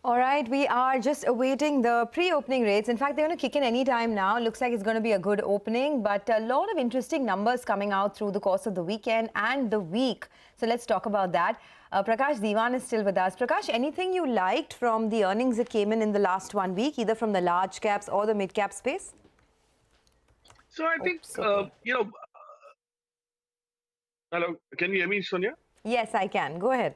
All right, we are just awaiting the pre-opening rates. In fact, they're going to kick in any time now. Looks like it's going to be a good opening, but a lot of interesting numbers coming out through the course of the weekend and the week. So let's talk about that. Prakash Diwan is still with us. Prakash, anything you liked from the earnings that came in the last 1 week, either from the large caps or the mid cap space? So I think, hello, can you hear me, Sonia? Yes, I can. Go ahead.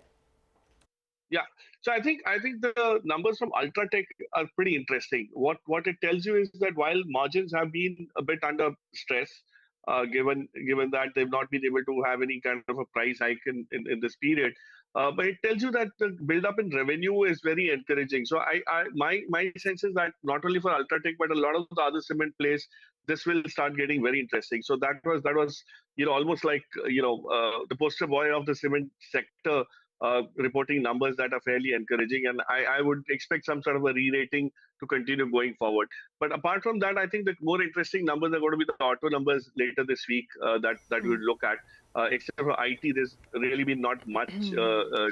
Yeah. So I think the numbers from UltraTech are pretty interesting. What it tells you is that while margins have been a bit under stress, given that they've not been able to have any kind of a price hike in this period, but it tells you that the build-up in revenue is very encouraging. So my sense is that not only for UltraTech but a lot of the other cement plays, this will start getting very interesting. So that was almost like the poster boy of the cement sector. Reporting numbers that are fairly encouraging, and I would expect some sort of a re-rating to continue going forward. But apart from that, I think the more interesting numbers are going to be the auto numbers later this week that we would look at. Except for IT, there's really been not much to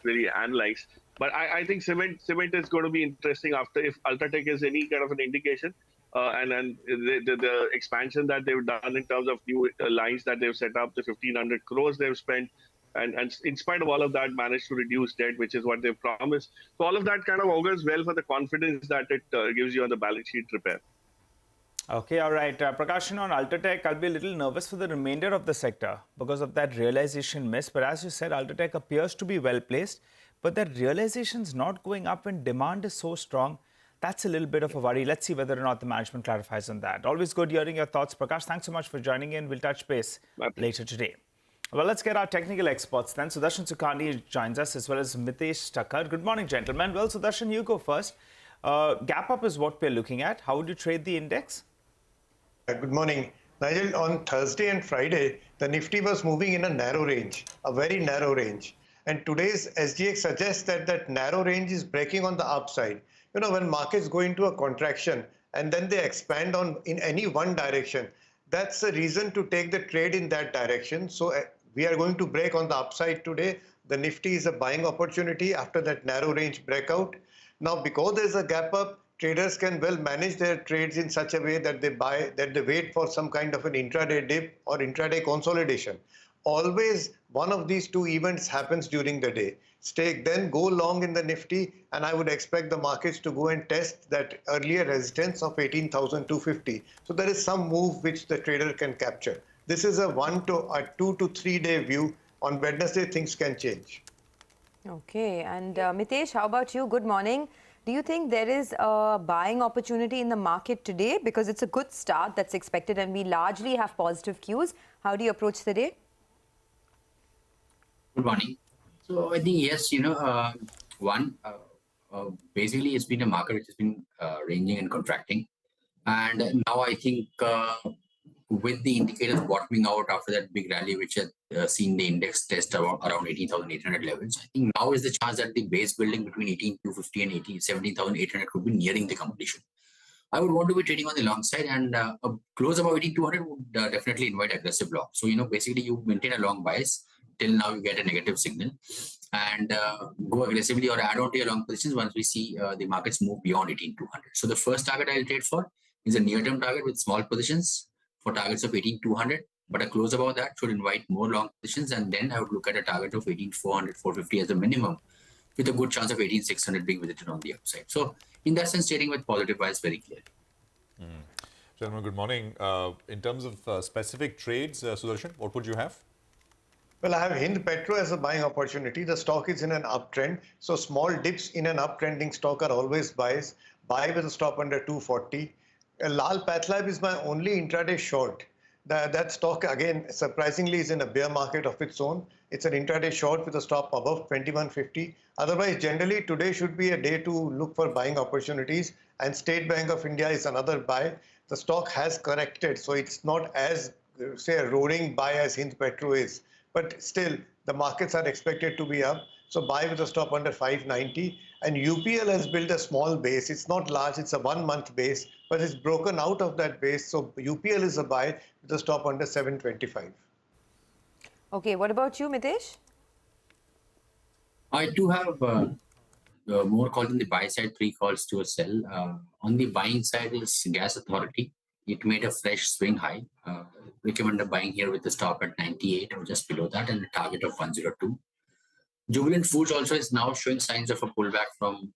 really analyze. But I think cement is going to be interesting after if UltraTech is any kind of an indication. And then the expansion that they've done in terms of new lines that they've set up, the 1,500 crores they've spent. And in spite of all of that, managed to reduce debt, which is what they've promised. So all of that kind of augurs well for the confidence that it gives you on the balance sheet repair. Okay, all right. Prakash, on UltraTech, I'll be a little nervous for the remainder of the sector because of that realization miss. But as you said, UltraTech appears to be well placed, but that realization's not going up when demand is so strong. That's a little bit of a worry. Let's see whether or not the management clarifies on that. Always good hearing your thoughts, Prakash. Thanks so much for joining in. We'll touch base later today. Well, let's get our technical experts then. Sudarshan Sukhani joins us as well as Mitesh Thakkar. Good morning, gentlemen. Well, Sudarshan, you go first. Gap up is what we're looking at. How would you trade the index? Good morning. Nigel, on Thursday and Friday, the Nifty was moving in a narrow range, a very narrow range. And today's SGX suggests that that narrow range is breaking on the upside. You know, when markets go into a contraction and then they expand in any one direction, that's the reason to take the trade in that direction. So we are going to break on the upside today. The Nifty is a buying opportunity after that narrow range breakout. Now, because there's a gap up, traders can well manage their trades in such a way that they wait for some kind of an intraday dip or intraday consolidation. Always one of these two events happens during the day. Then go long in the Nifty, and I would expect the markets to go and test that earlier resistance of 18,250. So there is some move which the trader can capture. This is a 2 to 3 day view. On Wednesday, things can change. Okay, and Mitesh, how about you? Good morning. Do you think there is a buying opportunity in the market today? Because it's a good start that's expected and we largely have positive cues. How do you approach the day? Good morning. So I think, yes, basically it's been a market which has been ranging and contracting. And now I think with the indicators bottoming out after that big rally, which had seen the index test around 18,800 levels, I think now is the chance that the base building between 18,250 and 17,800 could be nearing the completion. I would want to be trading on the long side, and a close above 18,200 would definitely invite aggressive long. So, basically you maintain a long bias till now you get a negative signal and go aggressively or add on to your long positions once we see the markets move beyond 18,200. So the first target I'll trade for is a near-term target with small positions for targets of 18,200, but a close above that should invite more long positions, and then I would look at a target of 18,400, 450 as a minimum, with a good chance of 18,600 being visited on the upside. So in that sense, trading with positive bias very clearly. Gentlemen, good morning. In terms of specific trades, Sudarshan, what would you have? Well, I have Hindalco as a buying opportunity. The stock is in an uptrend. So small dips in an uptrending stock are always buys. Buy with a stop under 240. Lal Pathlab is my only intraday short. That stock, again, surprisingly, is in a bear market of its own. It's an intraday short with a stop above 2150. Otherwise, generally, today should be a day to look for buying opportunities. And State Bank of India is another buy. The stock has corrected, so it's not as, say, a roaring buy as Hindalco is. But still, the markets are expected to be up. So buy with a stop under 590. And UPL has built a small base. It's not large. It's a 1 month base, but it's broken out of that base. So UPL is a buy with a stop under 725. Okay, what about you, Mitesh? I do have more calls on the buy side, 3 calls to a sell. On the buying side is Gas Authority. It made a fresh swing high. Recommended buying here with the stop at 98 or just below that and a target of 102. Jubilant Foods also is now showing signs of a pullback from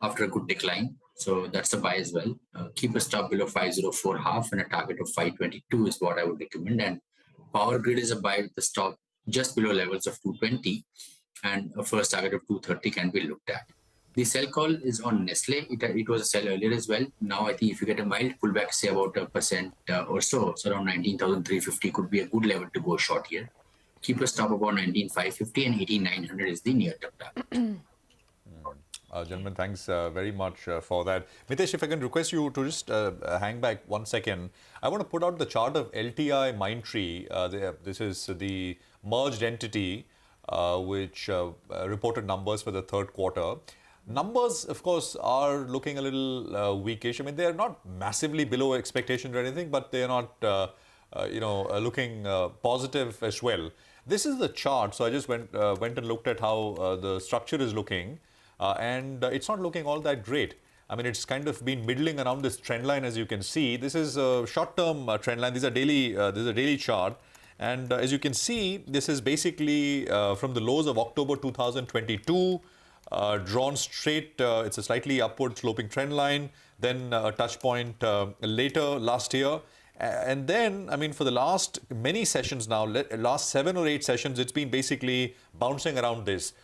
after a good decline. So that's a buy as well. Keep a stop below 504 half and a target of 522 is what I would recommend. And Power Grid is a buy with the stop just below levels of 220 and a first target of 230 can be looked at. The sell call is on Nestle. It was a sell earlier as well. Now I think if you get a mild pullback, say about 1% or so around 19,350 could be a good level to go short here. Keep a stop about 19,550 and 18,900 is the near-term target. Gentlemen, thanks very much for that. Mitesh, if I can request you to just hang back 1 second. I want to put out the chart of LTI Mindtree. This is the merged entity which reported numbers for the third quarter. Numbers, of course, are looking a little weakish. I mean, they are not massively below expectations or anything, but they are not, looking positive as well. This is the chart. So I just went and looked at how the structure is looking, and it's not looking all that great. I mean, it's kind of been middling around this trend line, as you can see. This is a short-term trend line. These are daily. This is a daily chart. And as you can see, this is basically from the lows of October 2022, drawn straight. It's a slightly upward sloping trend line, then a touch point later last year. And then, I mean, for the last many sessions now, last 7 or 8 sessions, it's been basically bouncing around this,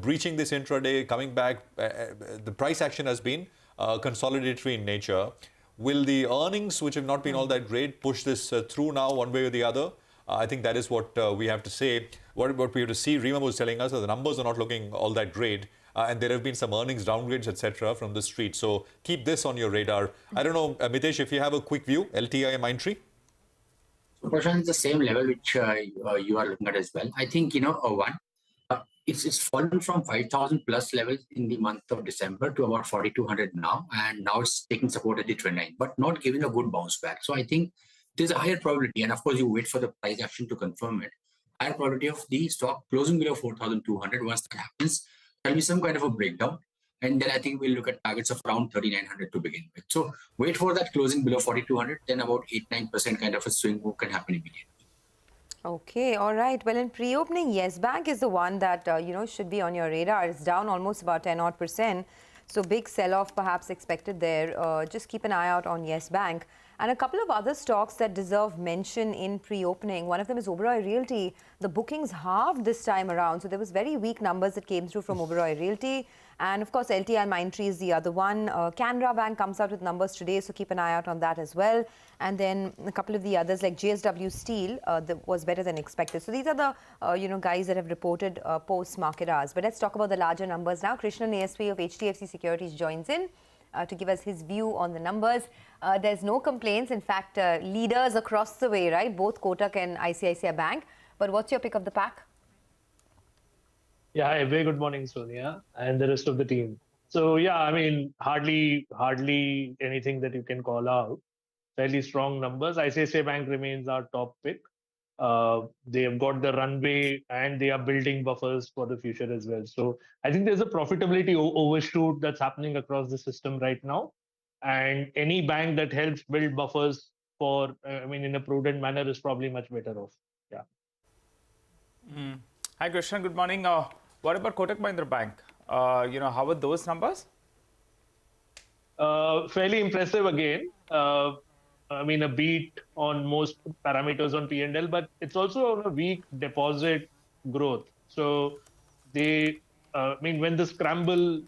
breaching this intraday, coming back. The price action has been consolidatory in nature. Will the earnings, which have not been all that great, push this through now one way or the other? I think that is what we have to say. What we have to see, Rima was telling us that the numbers are not looking all that great. And there have been some earnings downgrades, etc., from the street. So keep this on your radar. I don't know, Mitesh, if you have a quick view, LTI Mindtree? So, Prashant, it's the same level which you are looking at as well. I think, it's fallen from 5,000 plus levels in the month of December to about 4,200 now. And now it's taking support at the trend line, but not giving a good bounce back. So I think there's a higher probability, and of course, you wait for the price action to confirm it. Higher probability of the stock closing below 4,200. Once that happens, there'll be some kind of a breakdown. And then I think we'll look at targets of around 3,900 to begin with. So wait for that closing below 4,200, then about 8-9% kind of a swing move can happen immediately. Okay, all right. Well, in pre-opening, Yes Bank is the one that, should be on your radar. It's down almost about 10-odd%. So big sell-off perhaps expected there. Just keep an eye out on Yes Bank. And a couple of other stocks that deserve mention in pre-opening. One of them is Oberoi Realty. The bookings halved this time around. So there was very weak numbers that came through from Oberoi Realty. And of course, LTI Mindtree is the other one. Canara Bank comes out with numbers today, so keep an eye out on that as well. And then a couple of the others like JSW Steel that was better than expected. So these are the guys that have reported post-market hours. But let's talk about the larger numbers now. Krishnan ASP of HDFC Securities joins in to give us his view on the numbers. There's no complaints. In fact, leaders across the way, right? Both Kotak and ICICI Bank. But what's your pick of the pack? Yeah, hi, very good morning, Sonia, and the rest of the team. So, yeah, I mean, hardly anything that you can call out. Fairly strong numbers. ICICI Bank remains our top pick. They have got the runway and they are building buffers for the future as well. So I think there's a profitability overshoot that's happening across the system right now. And any bank that helps build buffers for, in a prudent manner is probably much better off. Yeah. Hi, Krishnan. Good morning. What about Kotak Mahindra Bank? How are those numbers? Fairly impressive again. A beat on most parameters on P&L, but it's also on a weak deposit growth. So they, when the scramble,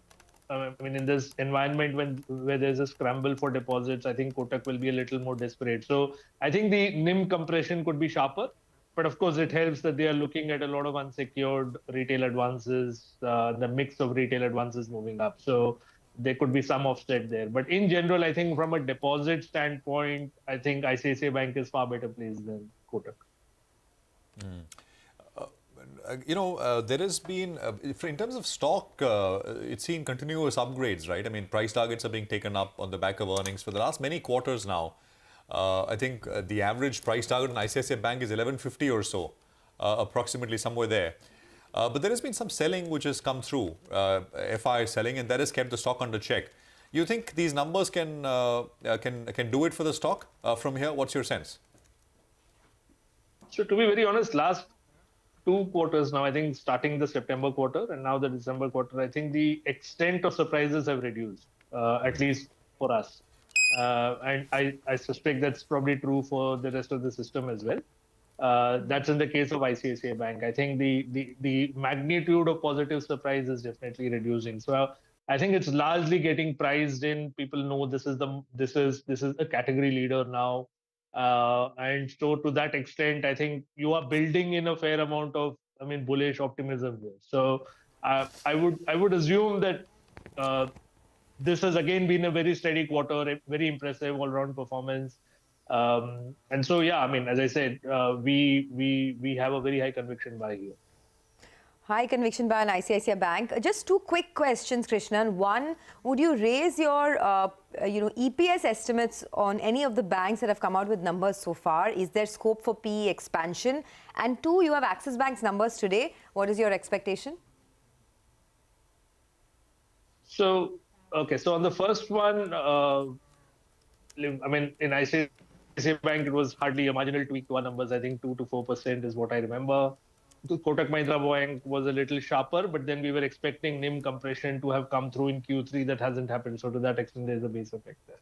in this environment where there's a scramble for deposits, I think Kotak will be a little more desperate. So I think the NIM compression could be sharper, but of course it helps that they are looking at a lot of unsecured retail advances, the mix of retail advances moving up. So there could be some offset there. But in general, I think from a deposit standpoint, I think ICICI Bank is far better placed than Kotak. There has been, in terms of stock, it's seen continuous upgrades, right? I mean, price targets are being taken up on the back of earnings for the last many quarters now. I think the average price target on ICICI Bank is 1150 or so, approximately somewhere there. But there has been some selling which has come through, FI selling, and that has kept the stock under check. You think these numbers can do it for the stock from here? What's your sense? So to be very honest, last 2 quarters now, I think starting the September quarter and now the December quarter, I think the extent of surprises have reduced, at least for us. And I suspect that's probably true for the rest of the system as well. That's in the case of ICICI Bank. I think the magnitude of positive surprise is definitely reducing. So I think it's largely getting priced in. People know this is a category leader now. And so to that extent, I think you are building in a fair amount of, bullish optimism here. So I would assume that this has again been a very steady quarter, a very impressive all-round performance. And so, yeah, as I said, we have a very high conviction buy here. High conviction buy on ICICI Bank. Just 2 quick questions, Krishnan. One, would you raise your EPS estimates on any of the banks that have come out with numbers so far? Is there scope for PE expansion? And 2, you have Axis Bank's numbers today. What is your expectation? So on the first one, in ICICI Bank, it was hardly a marginal tweak to our numbers. I think 2 to 4% is what I remember. The Kotak Mahindra Bank was a little sharper, but then we were expecting NIM compression to have come through in Q3. That hasn't happened. So to that extent, there's a base effect there.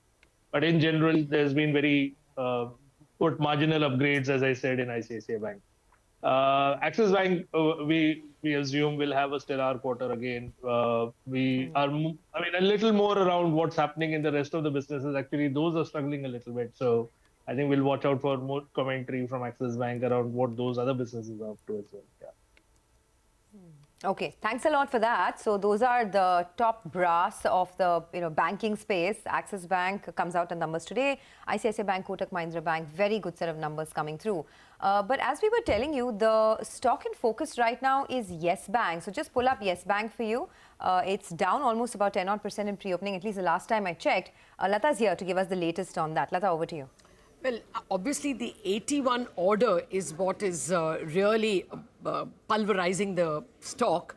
But in general, there's been very good marginal upgrades, as I said, in ICICI Bank. Axis Bank, we assume will have a stellar quarter again. We are, a little more around what's happening in the rest of the businesses. Actually, those are struggling a little bit. So I think we'll watch out for more commentary from Axis Bank around what those other businesses are up to as well. Yeah. Okay, thanks a lot for that. So those are the top brass of the banking space. Axis Bank comes out in numbers today. ICICI Bank, Kotak Mahindra Bank, very good set of numbers coming through. But as we were telling you, the stock in focus right now is Yes Bank. So just pull up Yes Bank for you. It's down almost about 10% in pre-opening, at least the last time I checked. Lata's here to give us the latest on that. Lata, over to you. Well, obviously, the 81 order is what is really pulverizing the stock.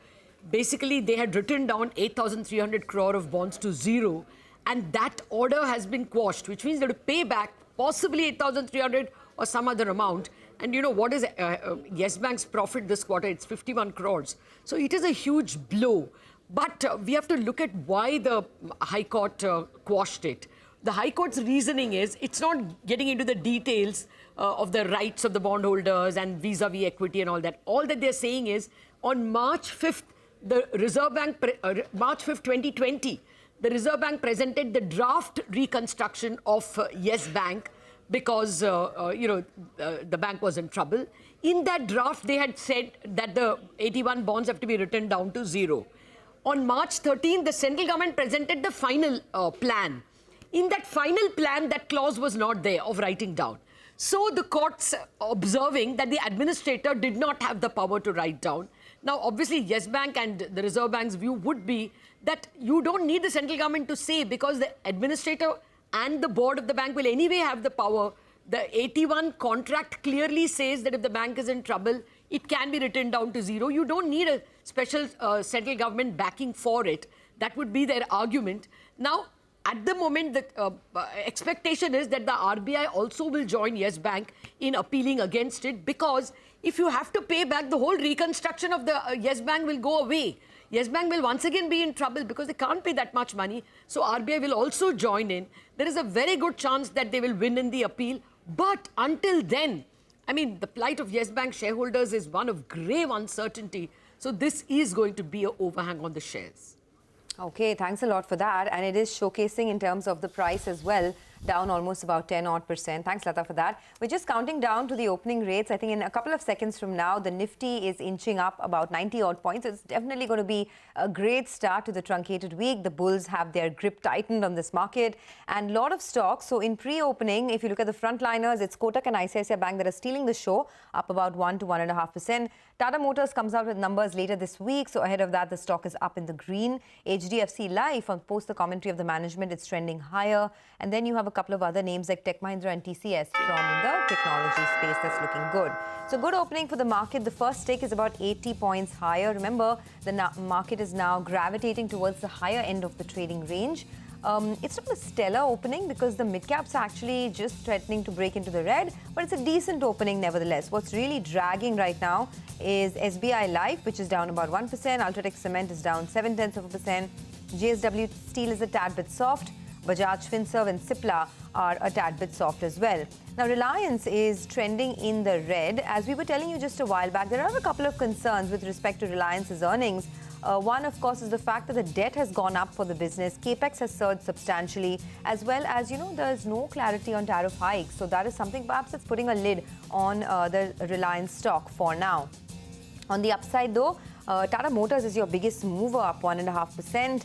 Basically, they had written down 8,300 crore of bonds to zero, and that order has been quashed, which means they have to pay back possibly 8,300 or some other amount. And what is Yes Bank's profit this quarter? It's 51 crores. So it is a huge blow. But we have to look at why the High Court quashed it. The High Court's reasoning is it's not getting into the details of the rights of the bondholders and vis-a-vis equity and all that. All that they're saying is on March 5th, the Reserve Bank, March 5th, 2020, the Reserve Bank presented the draft reconstruction of Yes Bank because, the bank was in trouble. In that draft, they had said that the 81 bonds have to be written down to zero. On March 13th, the central government presented the final plan. In that final plan, that clause was not there of writing down. So the court's observing that the administrator did not have the power to write down. Now, obviously, Yes Bank and the Reserve Bank's view would be that you don't need the central government to say because the administrator and the board of the bank will anyway have the power. The 81 contract clearly says that if the bank is in trouble, it can be written down to zero. You don't need a special central government backing for it. That would be their argument. Now, at the moment, the expectation is that the RBI also will join Yes Bank in appealing against it because if you have to pay back, the whole reconstruction of the Yes Bank will go away. Yes Bank will once again be in trouble because they can't pay that much money. So RBI will also join in. There is a very good chance that they will win in the appeal. But until then, the plight of Yes Bank shareholders is one of grave uncertainty. So this is going to be an overhang on the shares. Okay, thanks a lot for that. And it is showcasing in terms of the price as well, down almost about 10-odd%. Thanks, Lata, for that. We're just counting down to the opening rates. I think in a couple of seconds from now, the Nifty is inching up about 90-odd points. It's definitely going to be a great start to the truncated week. The bulls have their grip tightened on this market and a lot of stocks. So in pre-opening, if you look at the frontliners, it's Kotak and ICICI Bank that are stealing the show, up about 1 to 1.5%. Tata Motors comes out with numbers later this week. So ahead of that, the stock is up in the green. HDFC Life, on post the commentary of the management, it's trending higher. And then you have a couple of other names like Tech Mahindra and TCS from the technology space that's looking good. So good opening for the market. The first tick is about 80 points higher. Remember, the market is now gravitating towards the higher end of the trading range. It's not a stellar opening because the mid-caps are actually just threatening to break into the red, but it's a decent opening nevertheless. What's really dragging right now is SBI Life, which is down about 1%. UltraTech Cement is down 0.7%. JSW Steel is a tad bit soft. Bajaj Finserv and Cipla are a tad bit soft as well. Now, Reliance is trending in the red. As we were telling you just a while back, there are a couple of concerns with respect to Reliance's earnings. One, of course, is the fact that the debt has gone up for the business. Capex has surged substantially, as well as, there's no clarity on tariff hikes. So that is something perhaps that's putting a lid on the Reliance stock for now. On the upside, though, Tata Motors is your biggest mover, up 1.5%.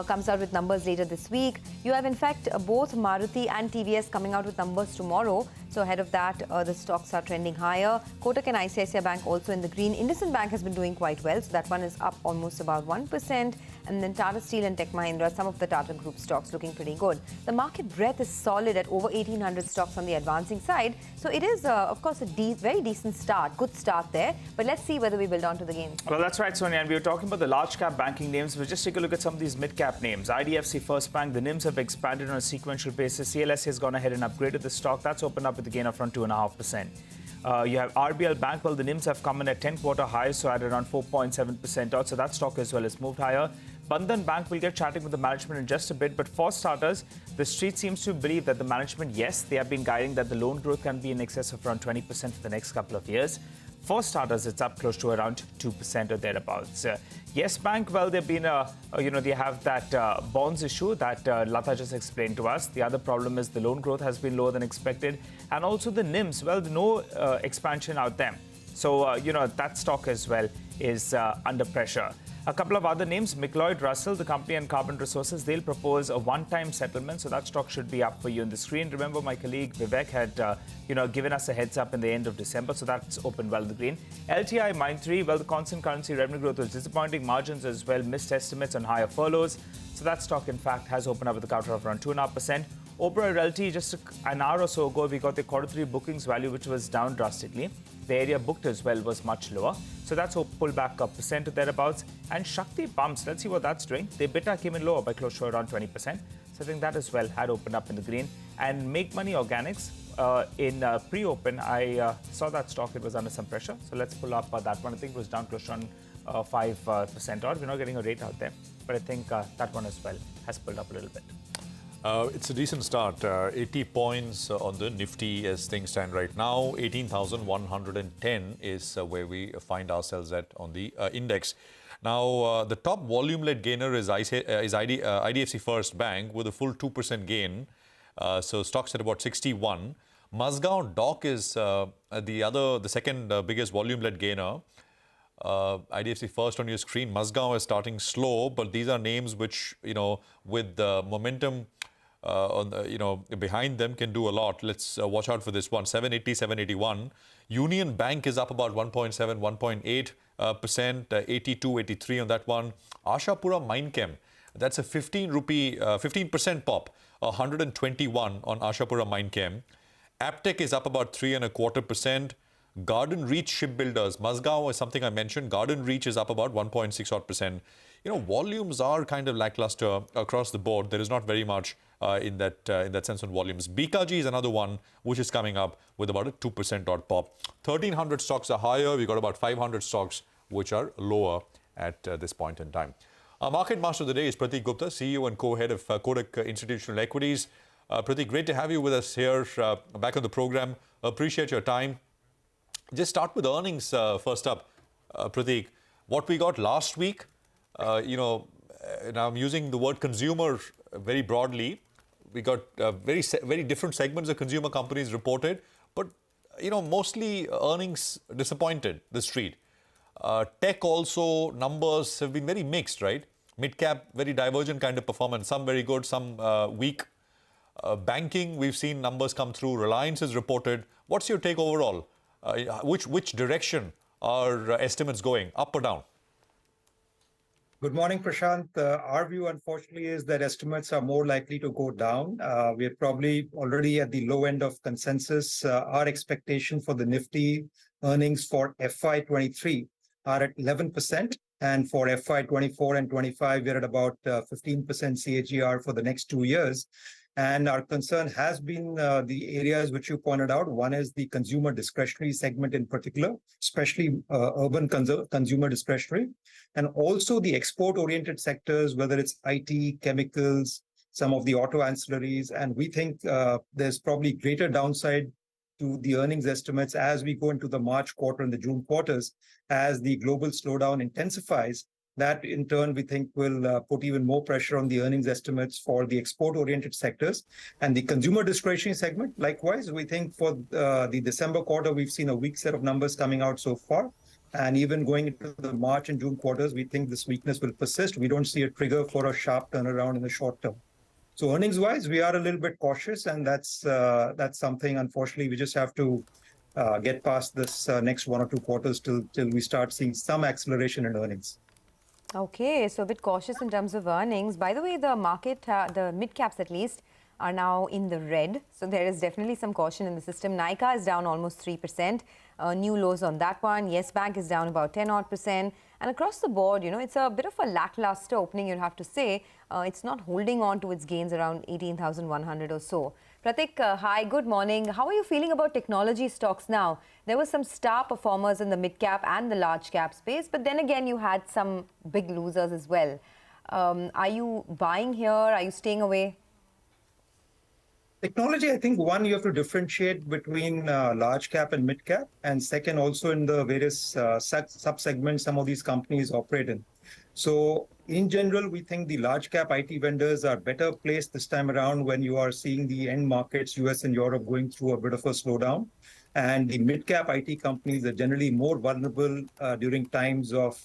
Comes out with numbers later this week. You have, in fact, both Maruti and TVS coming out with numbers tomorrow. So ahead of that, the stocks are trending higher. Kotak and ICICI Bank also in the green. Indices Bank has been doing quite well. So that one is up almost about 1%. And then Tata Steel and Tech Mahindra, some of the Tata Group stocks looking pretty good. The market breadth is solid at over 1,800 stocks on the advancing side. So it is, of course, a very decent start. Good start there. But let's see whether we build on to the gains. Well, that's right, Sonia. And we were talking about the large cap banking names. We'll just take a look at some of these mid cap names. IDFC First Bank, the NIMs have expanded on a sequential basis. CLSA has gone ahead and upgraded the stock. That's opened up with a gain of around 2.5%. You have RBL Bank. Well, the NIMs have come in at 10-quarter highs, so at around 4.7% odd. So that stock as well has moved higher. Bandhan Bank, will get chatting with the management in just a bit. But for starters, the street seems to believe that the management, yes, they have been guiding that the loan growth can be in excess of around 20% for the next couple of years. For starters, it's up close to around 2% or thereabouts. Yes Bank, well, they've been, they have that bonds issue that Lata just explained to us. The other problem is the loan growth has been lower than expected. And also the NIMs, well, no expansion out there. So, that stock as well is under pressure. A couple of other names, McLeod Russell, the company and Carbon Resources, they'll propose a one-time settlement. So that stock should be up for you on the screen. Remember, my colleague Vivek had, given us a heads up in the end of December. So that's opened well in the green. LTI Mindtree, well, the constant currency revenue growth was disappointing. Margins as well, missed estimates on higher furloughs. So that stock, in fact, has opened up with a counter of around 2.5%. Oberoi Realty, just an hour or so ago, we got the Q3 bookings value, which was down drastically. The area booked as well was much lower. So that's pulled back a percent or thereabouts. And Shakti Pumps, let's see what that's doing. The EBITDA came in lower by close to around 20%. So I think that as well had opened up in the green. And Make Money Organics, in pre-open, I saw that stock, it was under some pressure. So let's pull up that one. I think it was down close to 5% odd. We're not getting a rate out there. But I think that one as well has pulled up a little bit. It's a decent start. 80 points on the Nifty as things stand right now. 18,110 is where we find ourselves at on the index. Now, the top volume-led gainer is IDFC First Bank with a full 2% gain. So stocks at about 61. Mazgaon Dock is the second biggest volume-led gainer. IDFC First on your screen. Mazgaon is starting slow, but these are names which, with the momentum behind them can do a lot. Let's watch out for this one. 780, 781. Union Bank is up about 1.7, 1.8%. 82, 83 on that one. Ashapura Mindchem. That's a 15% pop. 121 on Ashapura Mindchem. Aptech is up about 3.25%. Garden Reach Shipbuilders. Mazgaon is something I mentioned. Garden Reach is up about 1.6 odd percent. Volumes are kind of lackluster across the board. There is not very much in that sense on volumes. BKG is another one which is coming up with about a 2% odd pop. 1,300 stocks are higher. We've got about 500 stocks which are lower at this point in time. Our market master of the day is Prateek Gupta, CEO and co-head of Kotak Institutional Equities. Prateek, great to have you with us here back on the program. Appreciate your time. Just start with earnings first up, Prateek. What we got last week, now I'm using the word consumer very broadly. We got very different segments of consumer companies reported, but mostly earnings disappointed the street. Tech also numbers have been very mixed, right? Mid-cap, very divergent kind of performance. Some very good, some weak. Banking, we've seen numbers come through. Reliance is reported. What's your take overall? Which direction are estimates going, up or down? Good morning, Prashant. Our view, unfortunately, is that estimates are more likely to go down. We're probably already at the low end of consensus. Our expectation for the Nifty earnings for FY23 are at 11%. And for FY24 and 25, we're at about 15% CAGR for the next 2 years. And our concern has been the areas which you pointed out. One is the consumer discretionary segment in particular, especially urban consumer discretionary, and also the export-oriented sectors, whether it's IT, chemicals, some of the auto ancillaries. And we think there's probably greater downside to the earnings estimates as we go into the March quarter and the June quarters, as the global slowdown intensifies. That in turn, we think will put even more pressure on the earnings estimates for the export-oriented sectors and the consumer discretionary segment. Likewise, we think for the December quarter, we've seen a weak set of numbers coming out so far. And even going into the March and June quarters, we think this weakness will persist. We don't see a trigger for a sharp turnaround in the short term. So earnings-wise, we are a little bit cautious, and that's something, unfortunately, we just have to get past this next 1 or 2 quarters till we start seeing some acceleration in earnings. Okay, so a bit cautious in terms of earnings. By the way, the market, the mid caps at least, are now in the red. So there is definitely some caution in the system. Nykaa is down almost 3%. New lows on that one. Yes Bank is down about 10-odd%. And across the board, you know, it's a bit of a lackluster opening, you'd have to say. It's not holding on to its gains around 18,100 or so. Pratik, hi, good morning. How are you feeling about technology stocks now? There were some star performers in the mid-cap and the large-cap space, but then again, you had some big losers as well. Are you buying here? Are you staying away? Technology, I think, one, you have to differentiate between large cap and mid cap, and second, also in the various sub-segments some of these companies operate in. So in general, we think the large cap IT vendors are better placed this time around when you are seeing the end markets, US and Europe, going through a bit of a slowdown. And the mid cap IT companies are generally more vulnerable during times of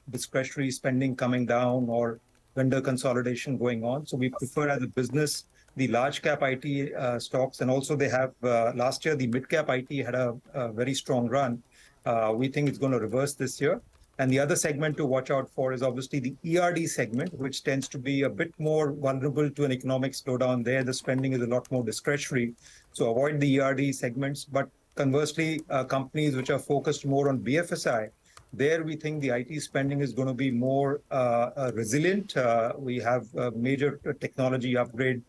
discretionary spending coming down or vendor consolidation going on. So we prefer as a business the large cap IT stocks, and also they have last year the mid cap IT had a very strong run. We think it's going to reverse this year. And the other segment to watch out for is obviously the ERD segment, which tends to be a bit more vulnerable to an economic slowdown. There, the spending is a lot more discretionary. So avoid the ERD segments. But conversely, companies which are focused more on BFSI, there we think the IT spending is going to be more resilient. We have major technology upgrade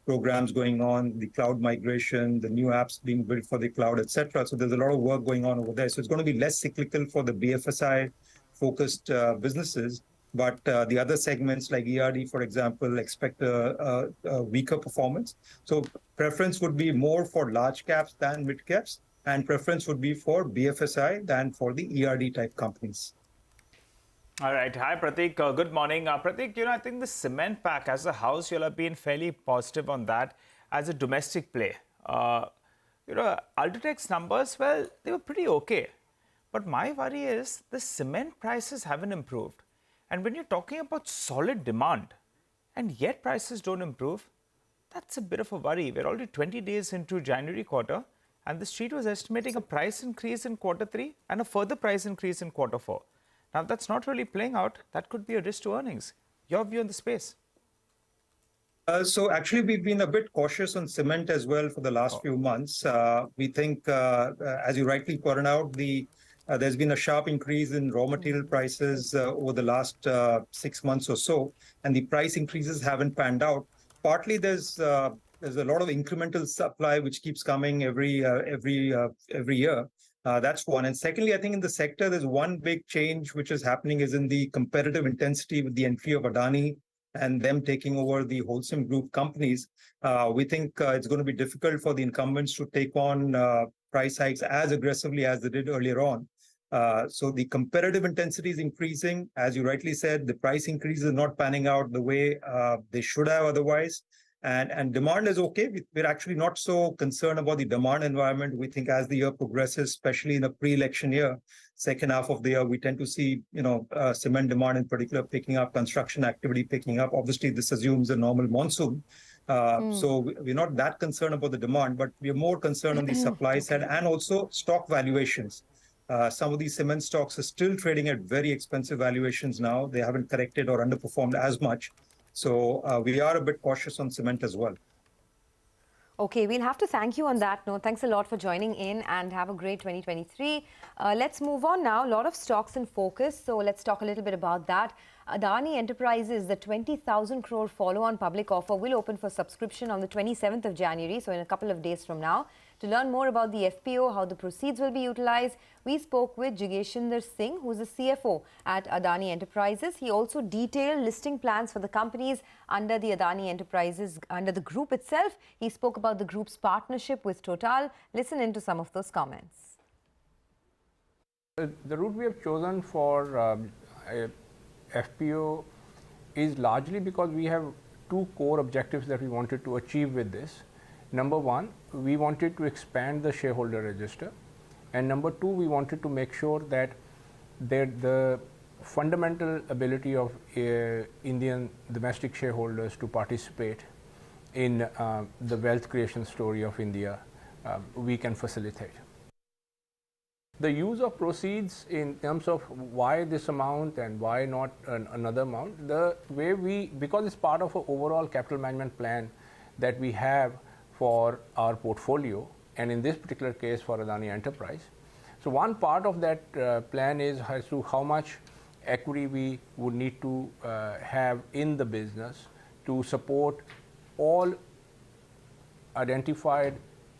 programs going on, the cloud migration, the new apps being built for the cloud, etc. So there's a lot of work going on over there. So it's going to be less cyclical for the BFSI focused businesses, but the other segments like ERD, for example, expect a weaker performance. So preference would be more for large caps than mid caps, and preference would be for BFSI than for the ERD type companies. All right. Hi, Pratik. Good morning. Pratik, I think the cement pack as a house, you'll have been fairly positive on that as a domestic play. UltraTech's numbers, well, they were pretty okay. But my worry is the cement prices haven't improved. And when you're talking about solid demand and yet prices don't improve, that's a bit of a worry. We're already 20 days into January quarter, and the street was estimating a price increase in quarter 3 and a further price increase in quarter 4. Now, that's not really playing out. That could be a risk to earnings. Your view on the space? So actually, we've been a bit cautious on cement as well for the last few months. We think, as you rightly pointed out, there's been a sharp increase in raw material prices over the last 6 months or so, and the price increases haven't panned out. Partly, there's a lot of incremental supply which keeps coming every year. That's one. And secondly, I think in the sector, there's one big change which is happening is in the competitive intensity with the entry of Adani and them taking over the Holcim Group companies. We think it's going to be difficult for the incumbents to take on price hikes as aggressively as they did earlier on. So the competitive intensity is increasing. As you rightly said, the price increases are not panning out the way they should have otherwise. And demand is okay. We're actually not so concerned about the demand environment. We think as the year progresses, especially in a pre-election year, second half of the year, we tend to see, cement demand in particular picking up, construction activity picking up. Obviously, this assumes a normal monsoon. So we're not that concerned about the demand, but we're more concerned on the supply side and also stock valuations. Some of these cement stocks are still trading at very expensive valuations now. They haven't corrected or underperformed as much. So we are a bit cautious on cement as well. Okay, we'll have to thank you on that note. Thanks a lot for joining in and have a great 2023. Let's move on now. A lot of stocks in focus, so let's talk a little bit about that. Adani Enterprises, the 20,000 crore follow-on public offer will open for subscription on the 27th of January, so in a couple of days from now. To learn more about the FPO, how the proceeds will be utilized, we spoke with Jigeshinder Singh, who is the CFO at Adani Enterprises. He also detailed listing plans for the companies under the Adani Enterprises, under the group itself. He spoke about the group's partnership with Total. Listen into some of those comments. The route we have chosen for FPO is largely because we have two core objectives that we wanted to achieve with this. Number one, we wanted to expand the shareholder register, and number two, we wanted to make sure that the fundamental ability of Indian domestic shareholders to participate in the wealth creation story of India, we can facilitate. The use of proceeds in terms of why this amount and why not another amount, the way because it's part of an overall capital management plan that we have for our portfolio, and in this particular case for Adani Enterprise. So one part of that plan is as to how much equity we would need to have in the business to support all identified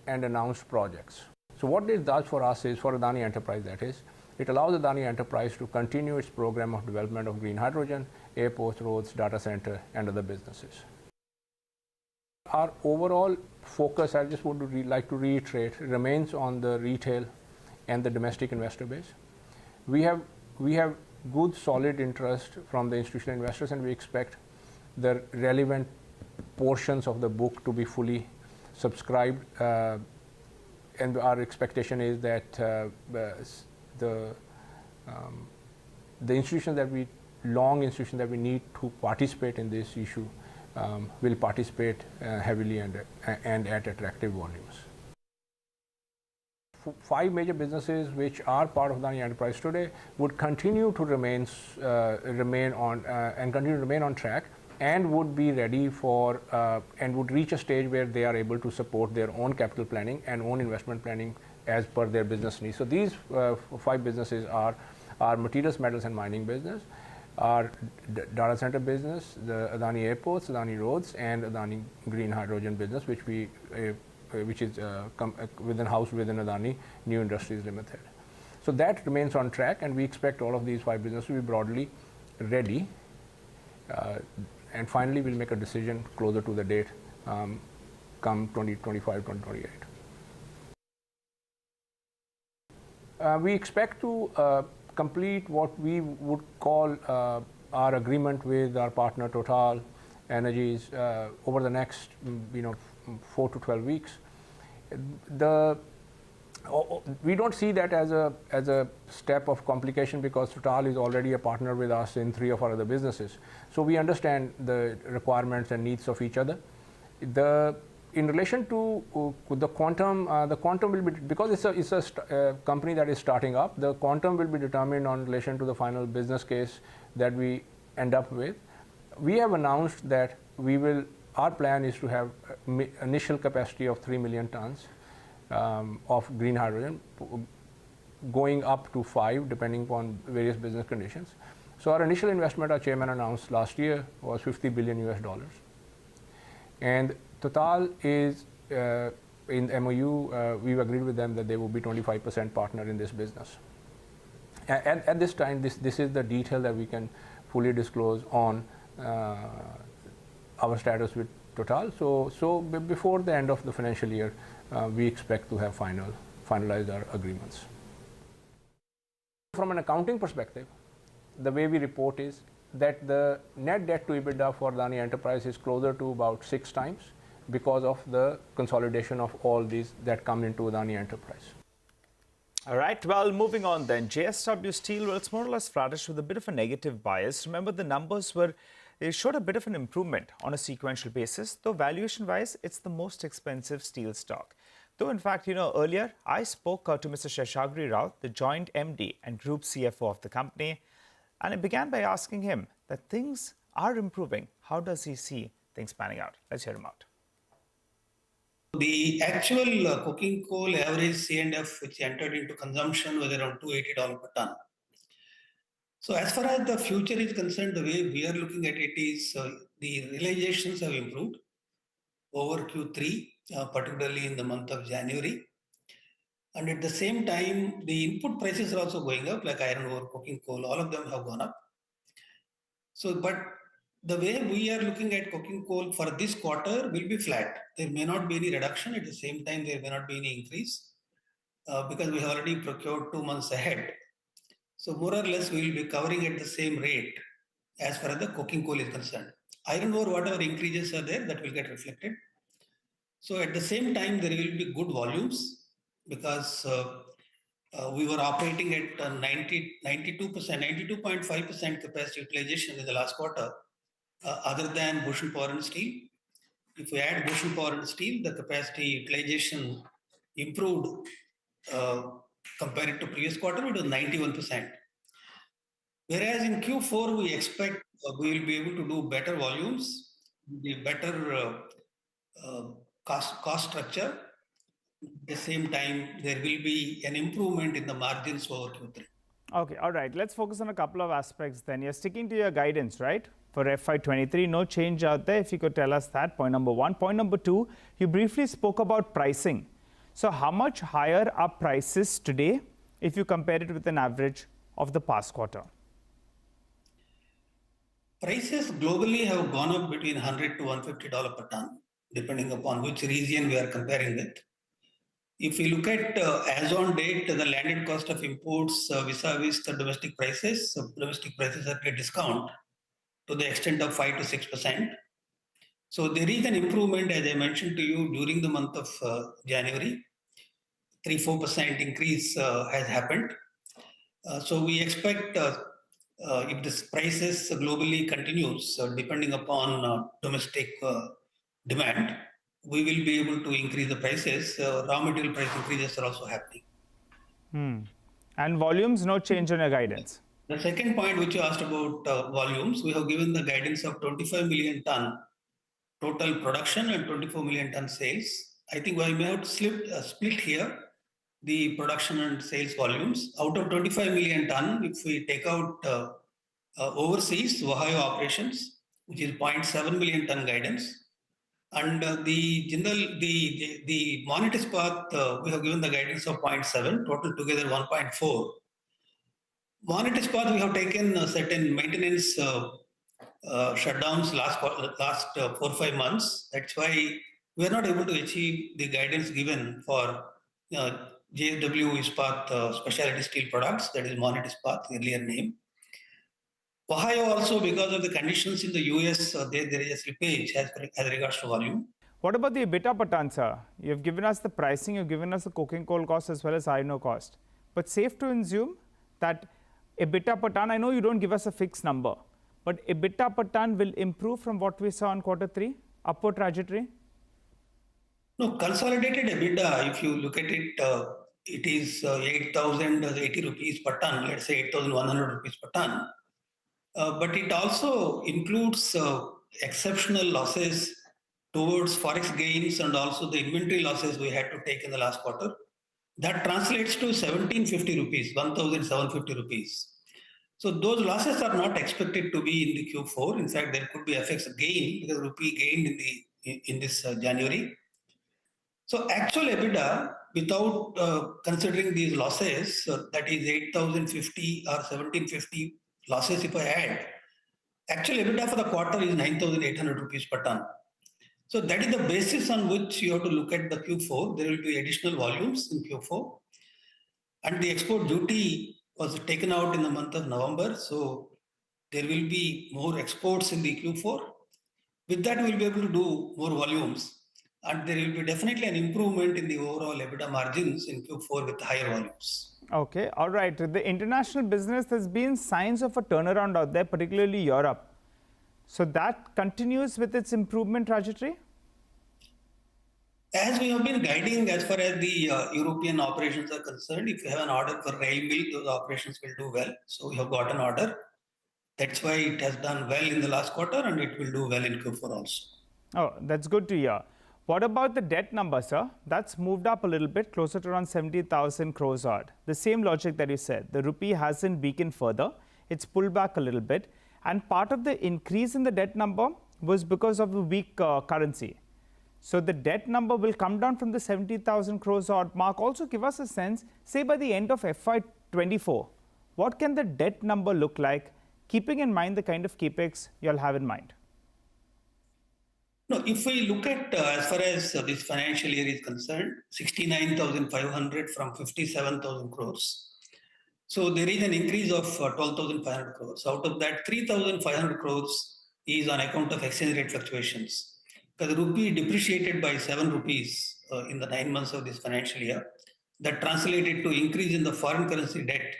and announced projects. So what this does for us is, for Adani Enterprise that is, it allows Adani Enterprise to continue its program of development of green hydrogen, airports, roads, data center and other businesses. Our overall focus, I just would like to reiterate, remains on the retail and the domestic investor base. We have good solid interest from the institutional investors, and we expect the relevant portions of the book to be fully subscribed, and our expectation is that the institutions that we need to participate in this issue will participate heavily and at attractive volumes. 5 major businesses which are part of Adani Enterprise today would continue to remain on track, and would be ready for and would reach a stage where they are able to support their own capital planning and own investment planning as per their business needs. So these 5 businesses are our materials, metals and mining business, our data center business, the Adani Airports, Adani Roads, and Adani Green Hydrogen business, which is within Adani New Industries Limited. So that remains on track, and we expect all of these 5 businesses to be broadly ready. And finally, we'll make a decision closer to the date, come 2025, 2028. We expect to complete what we would call our agreement with our partner Total Energies over the next 4 to 12 weeks. We don't see that as a step of complication, because Total is already a partner with us in 3 of our other businesses. So we understand the requirements and needs of each other. In relation to the quantum will be, because it's a company that is starting up, the quantum will be determined on relation to the final business case that we end up with. We have announced that our plan is to have initial capacity of 3 million tons of green hydrogen, going up to 5 depending upon various business conditions. So our initial investment, our chairman announced last year, was $50 billion. And Total is in MOU, we've agreed with them that they will be 25% partner in this business. At this time, this is the detail that we can fully disclose on our status with Total. So before the end of the financial year, we expect to have finalized our agreements. From an accounting perspective, the way we report is that the net debt to EBITDA for Adani Enterprise is closer to about 6 times, because of the consolidation of all these that come into Adani Enterprise. All right, well, moving on then. JSW Steel, well, it's more or less flattish with a bit of a negative bias. Remember, the numbers they showed a bit of an improvement on a sequential basis, though valuation-wise, it's the most expensive steel stock. Though, in fact, earlier I spoke to Mr. Seshagri Rao, the joint MD and group CFO of the company, and I began by asking him that things are improving. How does he see things panning out? Let's hear him out. The actual coking coal average C&F which entered into consumption was around $280 per ton. So as far as the future is concerned, the way we are looking at it is the realizations have improved over Q3, particularly in the month of January. And at the same time, the input prices are also going up, like iron ore, coking coal, all of them have gone up. So, but the way we are looking at coking coal for this quarter will be flat. There may not be any reduction. At the same time, there may not be any increase because we have already procured 2 months ahead. So more or less, we will be covering at the same rate as far as the coking coal is concerned. Iron ore, whatever increases are there, that will get reflected. So at the same time, there will be good volumes because we were operating at 92.5% capacity utilization in the last quarter, other than Bhushan Power and Steel. If we add Bhushan Power and Steel, the capacity utilization improved compared to previous quarter, it was 91%. Whereas in Q4, we expect we will be able to do better volumes, the better cost structure. At the same time, there will be an improvement in the margins over Q3. Okay, all right. Let's focus on a couple of aspects then. You're sticking to your guidance, right? For FY23, no change out there. If you could tell us that, point number one. Point number two, you briefly spoke about pricing. So how much higher are prices today if you compare it with an average of the past quarter? Prices globally have gone up between $100 to $150 per ton, depending upon which region we are comparing with. If we look at as on date, the landed cost of imports vis-a-vis the domestic prices are at a discount to the extent of 5 to 6%. So there is an improvement, as I mentioned to you, during the month of January. 3-4% increase has happened. So we expect if this prices globally continues, depending upon domestic demand, we will be able to increase the prices. Raw material price increases are also happening. And volumes, no change in your guidance? The second point which you asked about volumes, we have given the guidance of 25 million ton total production and 24 million ton sales. I think we may have to split here the production and sales volumes. Out of 25 million ton, if we take out overseas Ohio operations, which is 0.7 million ton guidance, and the Monnet Ispat, we have given the guidance of 0.7, total together 1.4. Monnet Ispat, we have taken certain maintenance shutdowns last 4-5 months. That's why we are not able to achieve the guidance given for JSW Ispat specialty steel products, that is Monnet Ispat, the earlier name. Ohio also, because of the conditions in the US, there is a slippage as regards to volume. What about the EBITDA per ton, sir? You've given us the pricing, you've given us the coking coal cost as well as iron ore cost. But safe to assume that EBITDA per ton, I know you don't give us a fixed number, but EBITDA per ton will improve from what we saw in Q3, upward trajectory? No, consolidated EBITDA, if you look at it, it is 8,080 rupees per ton, let's say 8,100 rupees per ton. But it also includes exceptional losses towards forex gains and also the inventory losses we had to take in the last quarter. That translates to 1,750 rupees, 1,750 rupees. So those losses are not expected to be in the Q4. In fact, there could be FX gain because rupee gained in this January. So actual EBITDA, without considering these losses, that is 8,050 or 1,750 losses if I add, actual EBITDA for the quarter is 9,800 rupees per ton. So that is the basis on which you have to look at the Q4. There will be additional volumes in Q4. And the export duty was taken out in the month of November. So there will be more exports in the Q4. With that, we will be able to do more volumes. And there will be definitely an improvement in the overall EBITDA margins in Q4 with higher volumes. Okay, all right. The international business, there's been signs of a turnaround out there, particularly Europe. So that continues with its improvement trajectory? As we have been guiding as far as the European operations are concerned, if you have an order for rail mill, those operations will do well. So we have got an order. That's why it has done well in the last quarter and it will do well in Q4 also. Oh, that's good to hear. What about the debt number, sir? That's moved up a little bit, closer to around 70,000 crores odd. The same logic that you said. The rupee hasn't weakened further. It's pulled back a little bit. And part of the increase in the debt number was because of the weak currency. So the debt number will come down from the 70,000 crores odd mark. Also give us a sense, say by the end of FY24, what can the debt number look like, keeping in mind the kind of capex you'll have in mind? No, if we look at as far as this financial year is concerned, 69,500 from 57,000 crores. So there is an increase of 12,500 crores. Out of that, 3,500 crores is on account of exchange rate fluctuations. Because the rupee depreciated by 7 rupees in the 9 months of this financial year. That translated to increase in the foreign currency debt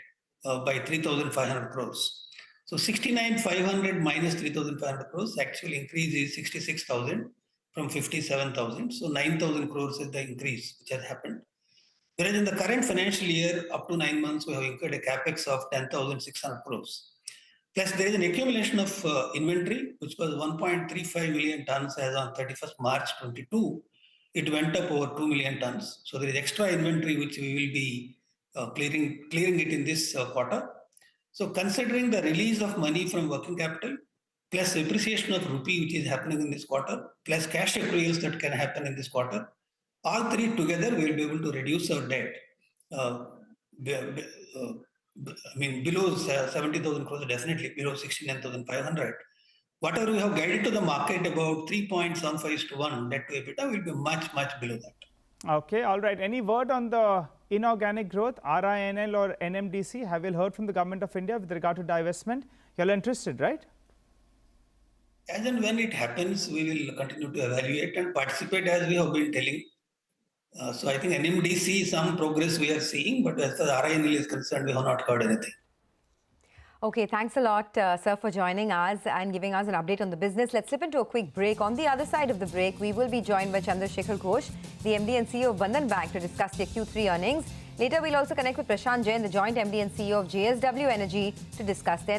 by 3,500 crores. So 69,500 minus 3,500 crores, actual increase is 66,000 from 57,000. So 9,000 crores is the increase which has happened. Whereas in the current financial year, up to 9 months, we have incurred a capex of 10,600 crores. Plus, there is an accumulation of inventory, which was 1.35 million tons as on 31st March 22. It went up over 2 million tons. So there is extra inventory which we will be clearing it in this quarter. So considering the release of money from working capital, plus appreciation of rupee which is happening in this quarter, plus cash accruals that can happen in this quarter, all three together we will be able to reduce our debt. Below 70,000 crores, definitely below 69,500. Whatever we have guided to the market about 3.75:1 debt to EBITDA will be much, much below that. Okay, all right. Any word on the inorganic growth, RINL or NMDC? Have you heard from the Government of India with regard to divestment? You're interested, right? As and when it happens, we will continue to evaluate and participate as we have been telling. So I think NMDC, some progress we are seeing, but as far as RINL is concerned, we have not heard anything. Okay, thanks a lot, sir, for joining us and giving us an update on the business. Let's slip into a quick break. On the other side of the break, we will be joined by Chandrasekhar Ghosh, the MD and CEO of Bandhan Bank, to discuss their Q3 earnings. Later, we'll also connect with Prashant Jain, the joint MD and CEO of JSW Energy, to discuss their